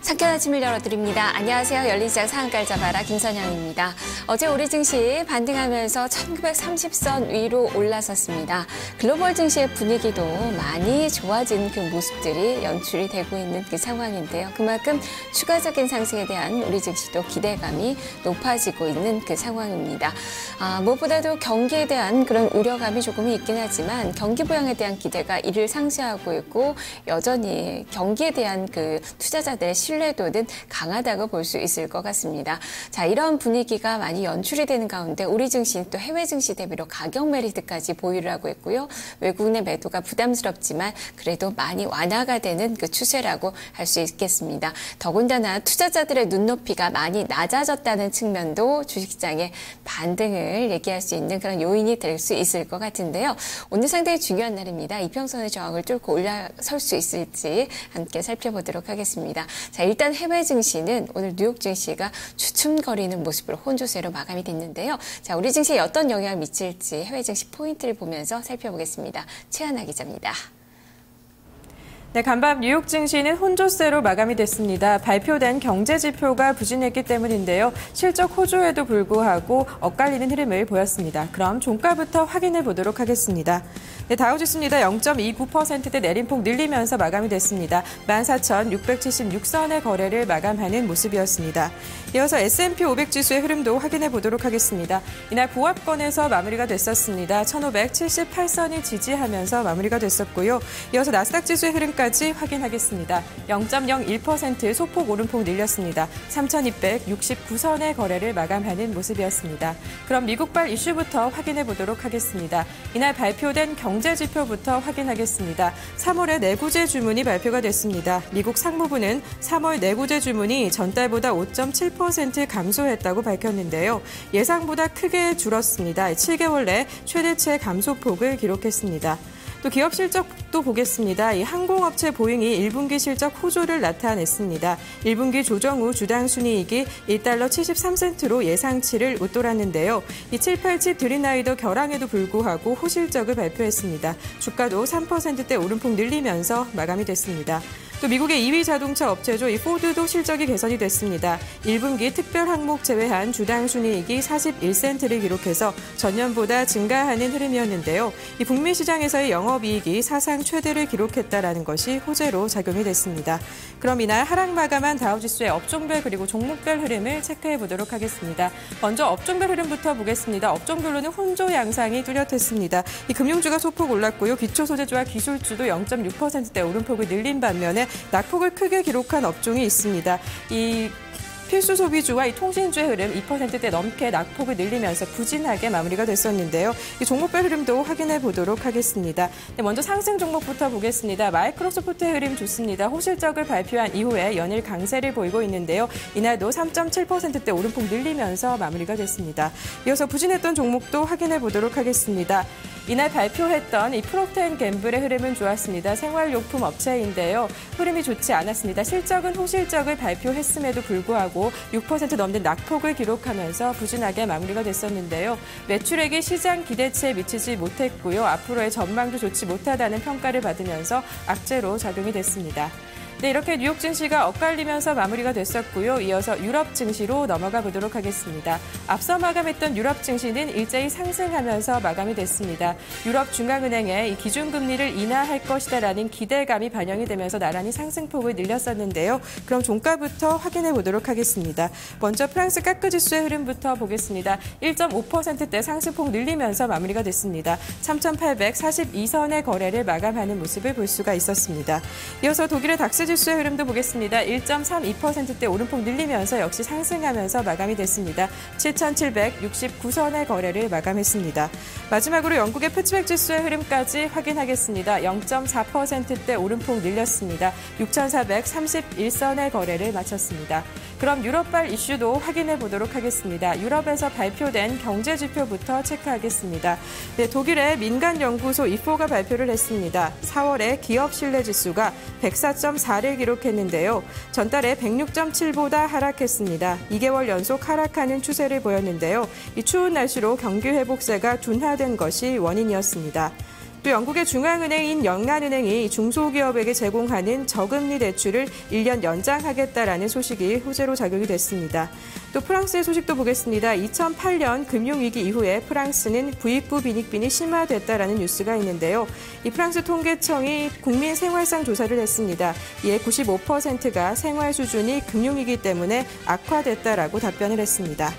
상쾌한 아침을 열어드립니다. 안녕하세요. 열린시장 상한가를 잡아라 김선영입니다. 어제 우리 증시 반등하면서 1930선 위로 올라섰습니다. 글로벌 증시의 분위기도 많이 좋아진 그 모습들이 연출이 되고 있는 그 상황인데요. 그만큼 추가적인 상승에 대한 우리 증시도 기대감이 높아지고 있는 그 상황입니다. 무엇보다도 경기에 대한 그런 우려감이 조금 있긴 하지만 경기 부양에 대한 기대가 이를 상쇄하고 있고 여전히 경기에 대한 그 투자자들의 신뢰도는 강하다고 볼 수 있을 것 같습니다. 자, 이런 분위기가 많이 연출이 되는 가운데 우리 증시는 또 해외 증시 대비로 가격 메리트까지 보유를 하고 있고요. 외국 내 매도가 부담스럽지만 그래도 많이 완화가 되는 그 추세라고 할 수 있겠습니다. 더군다나 투자자들의 눈높이가 많이 낮아졌다는 측면도 주식시장의 반등을 얘기할 수 있는 그런 요인이 될 수 있을 것 같은데요. 오늘 상당히 중요한 날입니다. 이평선의 저항을 뚫고 올라설 수 있을지 함께 살펴보도록 하겠습니다. 자, 일단 해외 증시는 오늘 뉴욕 증시가 주춤거리는 모습으로 혼조세로 마감이 됐는데요. 자, 우리 증시에 어떤 영향을 미칠지 해외 증시 포인트를 보면서 살펴보겠습니다. 최하나 기자입니다. 네, 간밤 뉴욕 증시는 혼조세로 마감이 됐습니다. 발표된 경제 지표가 부진했기 때문인데요. 실적 호조에도 불구하고 엇갈리는 흐름을 보였습니다. 그럼 종가부터 확인해 보도록 하겠습니다. 네, 다우지수입니다. 0.29%대 내림폭 늘리면서 마감이 됐습니다. 14,676선의 거래를 마감하는 모습이었습니다. 이어서 S&P 500 지수의 흐름도 확인해 보도록 하겠습니다. 이날 보합권에서 마무리가 됐었습니다. 1,578선이 지지하면서 마무리가 됐었고요. 이어서 나스닥 지수의 흐름까지 확인하겠습니다. 0.01% 소폭 오름폭 늘렸습니다. 3,269선의 거래를 마감하는 모습이었습니다. 그럼 미국발 이슈부터 확인해 보도록 하겠습니다. 이날 발표된 경제 지표부터 확인하겠습니다. 3월에 내구재 주문이 발표가 됐습니다. 미국 상무부는 3월 내구재 주문이 전달보다 5.7% 감소했다고 밝혔는데요. 예상보다 크게 줄었습니다. 7개월 내 최대치의 감소폭을 기록했습니다. 또 기업 실적도 보겠습니다. 이 항공업체 보잉이 1분기 실적 호조를 나타냈습니다. 1분기 조정 후 주당 순이익이 1달러 73센트로 예상치를 웃돌았는데요. 이 787 드림라이더 결항에도 불구하고 호실적을 발표했습니다. 주가도 3%대 오름폭 늘리면서 마감이 됐습니다. 또 미국의 2위 자동차 업체죠. 이 포드도 실적이 개선이 됐습니다. 1분기 특별 항목 제외한 주당 순이익이 41센트를 기록해서 전년보다 증가하는 흐름이었는데요. 이 북미 시장에서의 영업이익이 사상 최대를 기록했다라는 것이 호재로 작용이 됐습니다. 그럼 이날 하락 마감한 다우지수의 업종별 그리고 종목별 흐름을 체크해 보도록 하겠습니다. 먼저 업종별 흐름부터 보겠습니다. 업종별로는 혼조 양상이 뚜렷했습니다. 이 금융주가 소폭 올랐고요. 기초소재주와 기술주도 0.6%대 오름폭을 늘린 반면에 낙폭을 크게 기록한 업종이 있습니다. 이 필수 소비주와 이 통신주의 흐름 2%대 넘게 낙폭을 늘리면서 부진하게 마무리가 됐었는데요. 이 종목별 흐름도 확인해 보도록 하겠습니다. 네, 먼저 상승 종목부터 보겠습니다. 마이크로소프트의 흐름 좋습니다. 호실적을 발표한 이후에 연일 강세를 보이고 있는데요. 이날도 3.7%대 오름폭 늘리면서 마무리가 됐습니다. 이어서 부진했던 종목도 확인해 보도록 하겠습니다. 이날 발표했던 이 프록터 앤 갬블의 흐름은 좋았습니다. 생활용품 업체인데요. 흐름이 좋지 않았습니다. 실적은 호실적을 발표했음에도 불구하고 6% 넘는 낙폭을 기록하면서 부진하게 마무리가 됐었는데요. 매출액이 시장 기대치에 미치지 못했고요. 앞으로의 전망도 좋지 못하다는 평가를 받으면서 악재로 작용이 됐습니다. 네, 이렇게 뉴욕 증시가 엇갈리면서 마무리가 됐었고요. 이어서 유럽 증시로 넘어가 보도록 하겠습니다. 앞서 마감했던 유럽 증시는 일제히 상승하면서 마감이 됐습니다. 유럽 중앙은행의 이 기준금리를 인하할 것이다라는 기대감이 반영이 되면서 나란히 상승폭을 늘렸었는데요. 그럼 종가부터 확인해 보도록 하겠습니다. 먼저 프랑스 까크 지수의 흐름부터 보겠습니다. 1.5%대 상승폭 늘리면서 마무리가 됐습니다. 3,842선의 거래를 마감하는 모습을 볼 수가 있었습니다. 이어서 독일의 닥스 지수의 흐름도 보겠습니다. 1.32%대 오름폭 늘리면서 역시 상승하면서 마감이 됐습니다. 7,769선의 거래를 마감했습니다. 마지막으로 영국의 푸츠백 지수의 흐름까지 확인하겠습니다. 0.4%대 오름폭 늘렸습니다. 6,431선의 거래를 마쳤습니다. 그럼 유럽발 이슈도 확인해 보도록 하겠습니다. 유럽에서 발표된 경제 지표부터 체크하겠습니다. 네, 독일의 민간연구소 이포가 발표를 했습니다. 4월에 기업 신뢰 지수가 104.4를 기록했는데요. 전달에 106.7보다 하락했습니다. 2개월 연속 하락하는 추세를 보였는데요. 이 추운 날씨로 경기 회복세가 둔화된 것이 원인이었습니다. 또 영국의 중앙은행인 영란은행이 중소기업에게 제공하는 저금리 대출을 1년 연장하겠다라는 소식이 호재로 작용이 됐습니다. 또 프랑스의 소식도 보겠습니다. 2008년 금융위기 이후에 프랑스는 부익부 빈익빈이 심화됐다라는 뉴스가 있는데요. 이 프랑스 통계청이 국민 생활상 조사를 했습니다. 이에 95%가 생활 수준이 금융위기 때문에 악화됐다라고 답변을 했습니다.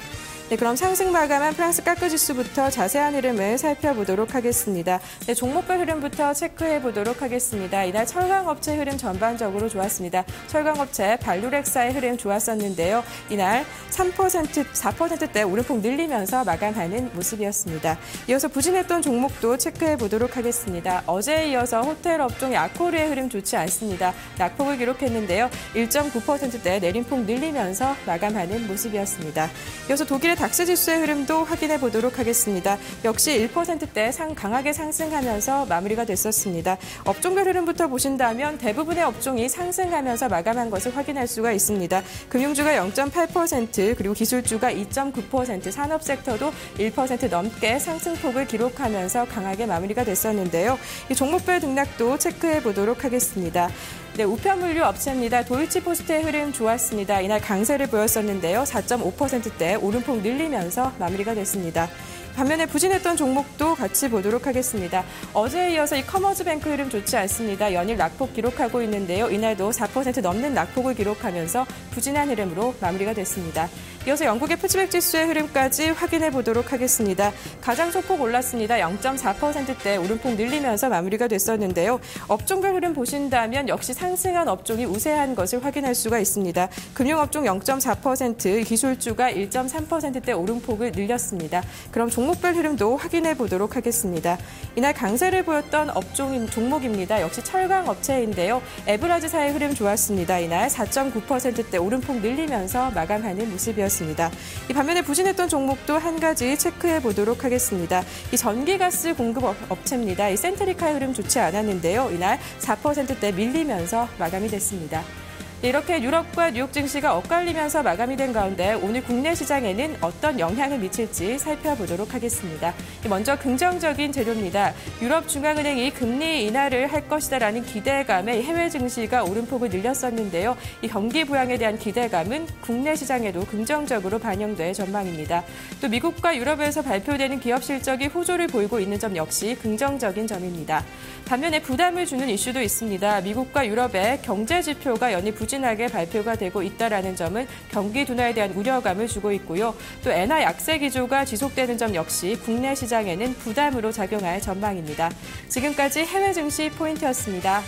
네, 그럼 상승 마감한 프랑스 까크지수부터 자세한 흐름을 살펴보도록 하겠습니다. 네, 종목별 흐름부터 체크해 보도록 하겠습니다. 이날 철강업체 흐름 전반적으로 좋았습니다. 철강업체 발루렉사의 흐름 좋았었는데요. 이날 4%대 오름폭 늘리면서 마감하는 모습이었습니다. 이어서 부진했던 종목도 체크해 보도록 하겠습니다. 어제에 이어서 호텔 업종의 아코르의 흐름 좋지 않습니다. 낙폭을 기록했는데요. 1.9%대 내림폭 늘리면서 마감하는 모습이었습니다. 이어서 독일의 닥스지수의 흐름도 확인해 보도록 하겠습니다. 역시 1%대 강하게 상승하면서 마무리가 됐었습니다. 업종별 흐름부터 보신다면 대부분의 업종이 상승하면서 마감한 것을 확인할 수가 있습니다. 금융주가 0.8%, 그리고 기술주가 2.9%, 산업 섹터도 1% 넘게 상승폭을 기록하면서 강하게 마무리가 됐었는데요. 이 종목별 등락도 체크해 보도록 하겠습니다. 네, 우편물류 업체입니다. 도이치포스트의 흐름 좋았습니다. 이날 강세를 보였었는데요. 4.5%대 오름폭 늘리면서 마무리가 됐습니다. 반면에 부진했던 종목도 같이 보도록 하겠습니다. 어제에 이어서 이 커머즈뱅크 흐름 좋지 않습니다. 연일 낙폭 기록하고 있는데요. 이날도 4% 넘는 낙폭을 기록하면서 부진한 흐름으로 마무리가 됐습니다. 이어서 영국의 푸츠백 지수의 흐름까지 확인해 보도록 하겠습니다. 가장 소폭 올랐습니다. 0.4%대 오름폭 늘리면서 마무리가 됐었는데요. 업종별 흐름 보신다면 역시 상승한 업종이 우세한 것을 확인할 수가 있습니다. 금융업종 0.4%, 기술주가 1.3%대 오름폭을 늘렸습니다. 그럼 종목별 흐름도 확인해 보도록 하겠습니다. 이날 강세를 보였던 종목입니다. 역시 철강업체인데요. 에브라즈사의 흐름 좋았습니다. 이날 4.9%대 오름폭 늘리면서 마감하는 모습이었습니다. 이 반면에 부진했던 종목도 한 가지 체크해 보도록 하겠습니다. 이 전기가스 공급 업체입니다. 이 센트리카의 흐름 좋지 않았는데요. 이날 4%대 밀리면서 마감이 됐습니다. 이렇게 유럽과 뉴욕 증시가 엇갈리면서 마감이 된 가운데 오늘 국내 시장에는 어떤 영향을 미칠지 살펴보도록 하겠습니다. 먼저 긍정적인 재료입니다. 유럽 중앙은행이 금리 인하를 할 것이다라는 기대감에 해외 증시가 오름폭을 늘렸었는데요. 이 경기 부양에 대한 기대감은 국내 시장에도 긍정적으로 반영될 전망입니다. 또 미국과 유럽에서 발표되는 기업 실적이 호조를 보이고 있는 점 역시 긍정적인 점입니다. 반면에 부담을 주는 이슈도 있습니다. 미국과 유럽의 경제 지표가 연일 부진하게 발표가 되고 있다는 점은 경기 둔화에 대한 우려감을 주고 있고요. 또 엔화 약세 기조가 지속되는 점 역시 국내 시장에는 부담으로 작용할 전망입니다. 지금까지 해외 증시 포인트였습니다.